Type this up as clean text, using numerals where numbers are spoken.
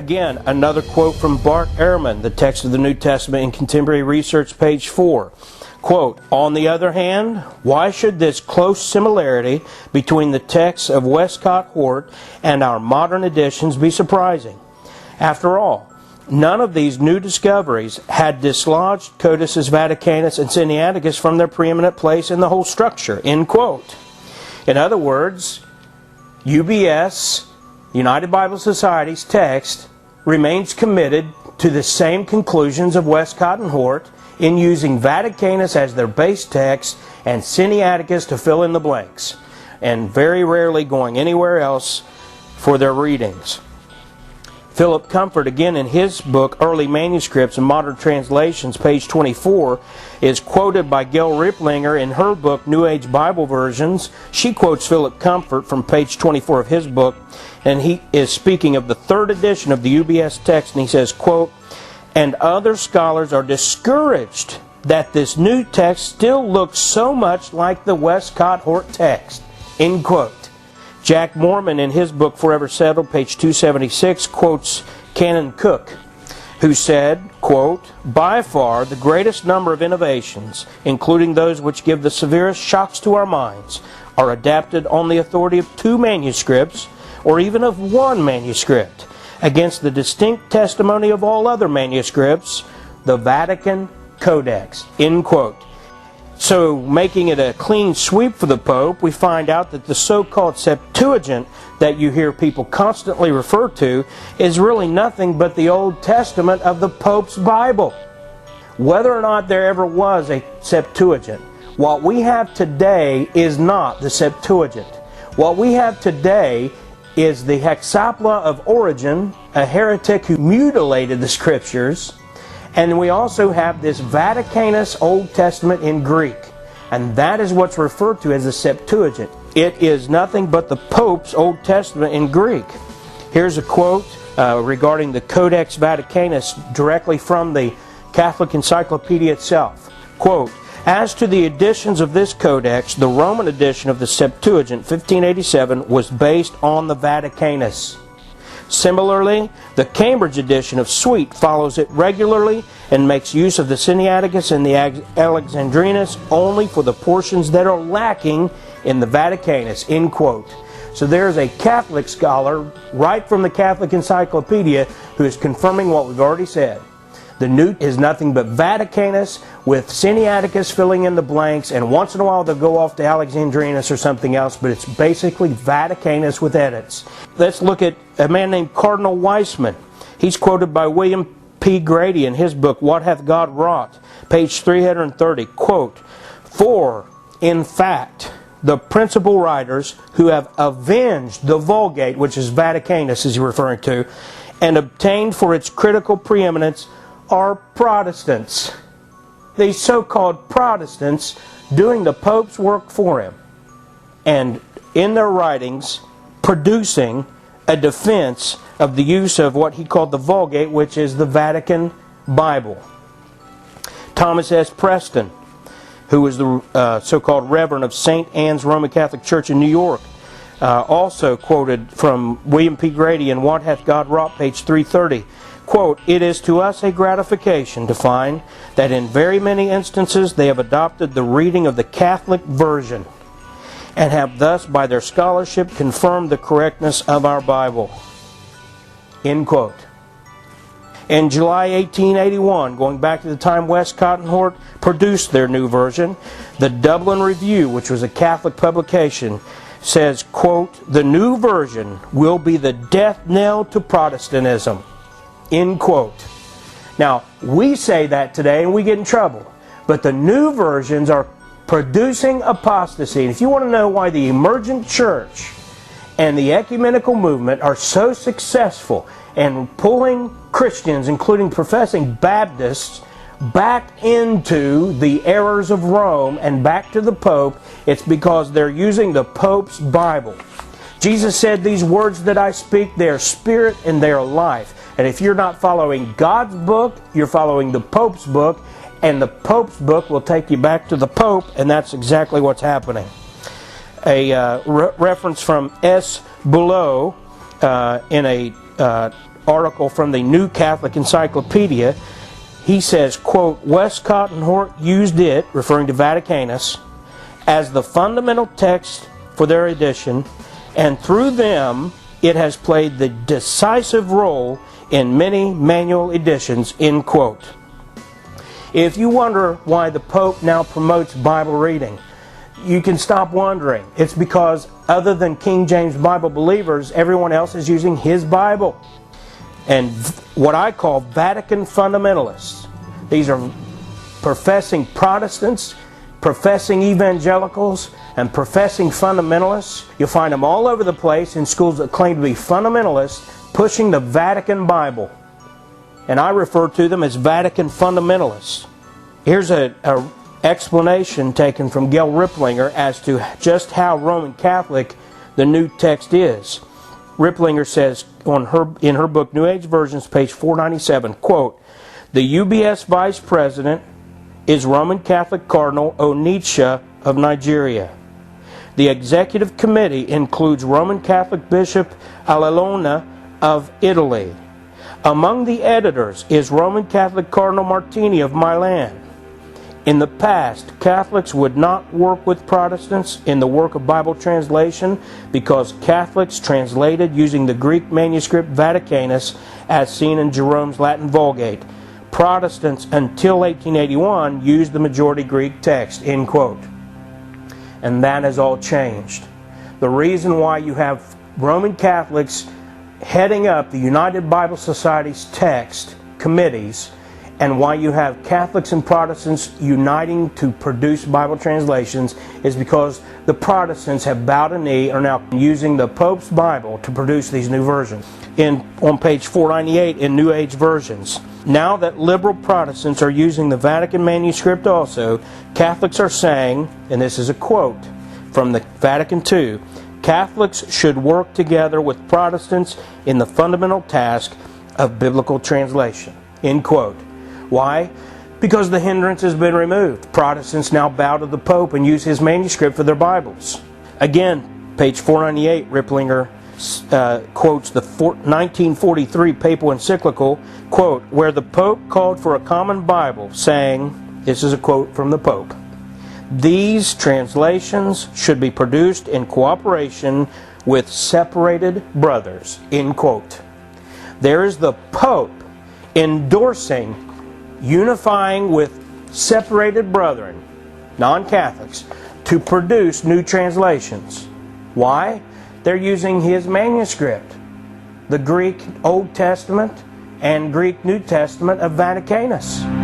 Again, another quote from Bart Ehrman, The Text of the New Testament in Contemporary Research, page 4. Quote, "On the other hand, why should this close similarity between the texts of Westcott Hort and our modern editions be surprising? After all, none of these new discoveries had dislodged Codices Vaticanus and Sinaiticus from their preeminent place in the whole structure." End quote. In other words, UBS, United Bible Society's text, remains committed to the same conclusions of Westcott and Hort in using Vaticanus as their base text and Sinaiticus to fill in the blanks, and very rarely going anywhere else for their readings. Philip Comfort, again in his book Early Manuscripts and Modern Translations, page 24, is quoted by Gail Riplinger in her book New Age Bible Versions. She quotes Philip Comfort from page 24 of his book, and he is speaking of the third edition of the UBS text, and he says, quote, "And other scholars are discouraged that this new text still looks so much like the Westcott Hort text." End quote. Jack Mormon, in his book Forever Settled, page 276, quotes Canon Cook, who said, quote, "By far the greatest number of innovations, including those which give the severest shocks to our minds, are adapted on the authority of two manuscripts, or even of one manuscript, against the distinct testimony of all other manuscripts, the Vatican Codex." End quote. So, making it a clean sweep for the Pope, we find out that the so-called Septuagint that you hear people constantly refer to is really nothing but the Old Testament of the Pope's Bible. Whether or not there ever was a Septuagint, what we have today is not the Septuagint. What we have today is the Hexapla of Origen, a heretic who mutilated the Scriptures, and we also have this Vaticanus Old Testament in Greek. And that is what's referred to as the Septuagint. It is nothing but the Pope's Old Testament in Greek. Here's a quote regarding the Codex Vaticanus directly from the Catholic Encyclopedia itself. Quote, "As to the editions of this codex, the Roman edition of the Septuagint, 1587, was based on the Vaticanus. Similarly, the Cambridge edition of Sweet follows it regularly and makes use of the Sinaiticus and the Alexandrinus only for the portions that are lacking in the Vaticanus." End quote. So there's a Catholic scholar right from the Catholic Encyclopedia who is confirming what we've already said. The New is nothing but Vaticanus with Sinaiticus filling in the blanks, and once in a while they'll go off to Alexandrinus or something else, but it's basically Vaticanus with edits. Let's look at a man named Cardinal Weissman. He's quoted by William P. Grady in his book, What Hath God Wrought, page 330, quote, "For, in fact, the principal writers who have avenged the Vulgate," which is Vaticanus is he referring to, "and obtained for its critical preeminence are Protestants." These so-called Protestants doing the Pope's work for him, and in their writings producing a defense of the use of what he called the Vulgate, which is the Vatican Bible. Thomas S. Preston, who was the so-called Reverend of St. Anne's Roman Catholic Church in New York, also quoted from William P. Grady in What Hath God Wrought, page 330, quote, "It is to us a gratification to find that in very many instances they have adopted the reading of the Catholic version and have thus by their scholarship confirmed the correctness of our Bible." End quote. In July 1881, going back to the time Westcott and Hort produced their new version, the Dublin Review, which was a Catholic publication, says, quote, "The new version will be the death knell to Protestantism." End quote. Now, we say that today and we get in trouble. But the new versions are producing apostasy. And if you want to know why the emergent church and the ecumenical movement are so successful in pulling Christians, including professing Baptists, back into the errors of Rome and back to the Pope, it's because they're using the Pope's Bible. Jesus said, "These words that I speak, they are spirit and they are life." And if you're not following God's book, you're following the Pope's book, and the Pope's book will take you back to the Pope, and that's exactly what's happening. A reference from S. Boulot in a article from the New Catholic Encyclopedia, he says, quote, Westcott and Hort used it, referring to Vaticanus, as the fundamental text for their edition, and through them it has played the decisive role in many manual editions, end quote. If you wonder why the Pope now promotes Bible reading, you can stop wondering. It's because other than King James Bible believers, everyone else is using his Bible. And what I call Vatican fundamentalists. These are professing Protestants, professing evangelicals, and professing fundamentalists. You'll find them all over the place in schools that claim to be fundamentalists, pushing the Vatican Bible. And I refer to them as Vatican fundamentalists. Here's an explanation taken from Gail Ripplinger as to just how Roman Catholic the new text is. Ripplinger says in her book, New Age Versions, page 497, quote, the UBS Vice President is Roman Catholic Cardinal Onitsha of Nigeria. The Executive Committee includes Roman Catholic Bishop Alelona of Italy. Among the editors is Roman Catholic Cardinal Martini of Milan. In the past, Catholics would not work with Protestants in the work of Bible translation because Catholics translated using the Greek manuscript Vaticanus as seen in Jerome's Latin Vulgate. Protestants until 1881 used the majority Greek text, end quote. And that has all changed. The reason why you have Roman Catholics heading up the United Bible Society's text committees, and why you have Catholics and Protestants uniting to produce Bible translations, is because the Protestants have bowed a knee, are now using the Pope's Bible to produce these new versions. On page 498 in New Age Versions, now that liberal Protestants are using the Vatican manuscript also, Catholics are saying, and this is a quote from the Vatican II, Catholics should work together with Protestants in the fundamental task of biblical translation, end quote. Why? Because the hindrance has been removed. Protestants now bow to the Pope and use his manuscript for their Bibles. Again, page 498, Ripplinger quotes the 1943 papal encyclical, quote, where the Pope called for a common Bible, saying, this is a quote from the Pope, these translations should be produced in cooperation with separated brothers, end quote. There is the Pope endorsing unifying with separated brethren, non-Catholics, to produce new translations. Why? They're using his manuscript, the Greek Old Testament and Greek New Testament of Vaticanus.